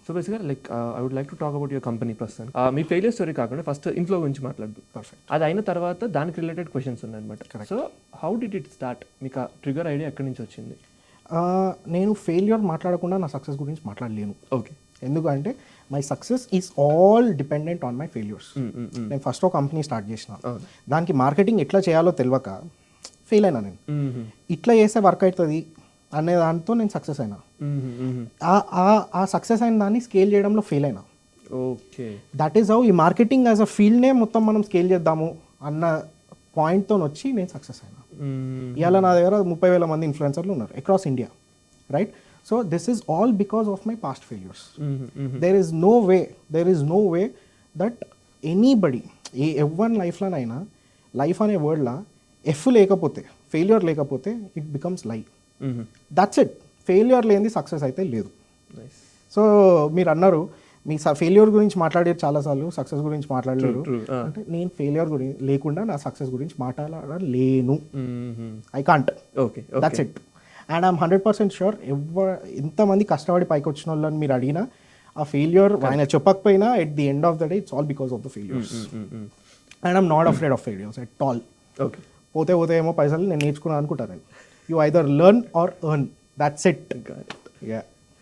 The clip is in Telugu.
సో బేసిక్గా like I would like to talk about your company ప్రస్తుతం. మీ ఫెయిలియర్ స్టోరీ కాకుండా ఫస్ట్ ఇన్ఫ్లో గురించి మాట్లాడదు. పర్ఫెక్ట్. అది అయిన తర్వాత దానికి రిలేటెడ్ క్వశ్చన్స్ ఉన్నాయన్నమాట. So how did it start? మీకు ట్రిగర్ ఐడియా ఎక్కడి నుంచి వచ్చింది? నేను ఫెయిల్యూర్ మాట్లాడకుండా నా సక్సెస్ గురించి మాట్లాడలేను. ఓకే. ఎందుకంటే my success is all dependent on my failures. నేను ఫస్ట్ ఒక కంపెనీ స్టార్ట్ చేసిన, దానికి మార్కెటింగ్ ఎట్లా చేయాలో తెలియక ఫెయిల్ అయినా. నేను ఇట్లా చేస్తే వర్క్ అవుతుంది అనే దాంతో నేను సక్సెస్ అయినా. ఆ సక్సెస్ అయిన దాన్ని స్కేల్ చేయడంలో ఫెయిల్ అయినా. ఓకే. దట్ ఈస్ హౌ ఈ మార్కెటింగ్ యాజ్ అ ఫీల్డ్నే మొత్తం మనం స్కేల్ చేద్దాము అన్న పాయింట్తో వచ్చి నేను సక్సెస్ అయినా. ఇవాళ నా దగ్గర 30,000 మంది ఇన్ఫ్లుయెన్సర్లు ఉన్నారు across India, right? So this is all because of my past failures. There is no way that anybody ఎవరి లైఫ్లోనైనా, లైఫ్ అనే వర్డ్లో ఎఫ్ లేకపోతే, ఫెయిల్యూర్ లేకపోతే it becomes lie. That's it. Failure లేనిది సక్సెస్ అయితే లేదు. సో మీరు అన్నారు మీ ఫెయిల్యూర్ గురించి మాట్లాడారు చాలాసార్లు, సక్సెస్ గురించి మాట్లాడలేరు అంటే నేను ఫెయిల్యూర్ గురించి లేకుండా నా సక్సెస్ గురించి మాట్లాడలేను. I can't. Okay. That's it. And I'm 100% sure ఎంతమంది కష్టపడి పైకి వచ్చిన వాళ్ళని మీరు అడిగినా ఆ ఫెయిల్యూర్ ఆయన చెప్పకపోయినా at the end of the day it's all because of the failures. And I'm not afraid of failures at all. Okay. పోతే ఏమో పైసలు నేను నేర్చుకున్నాను అనుకుంటాను. You either learn or earn. That's it. Yeah.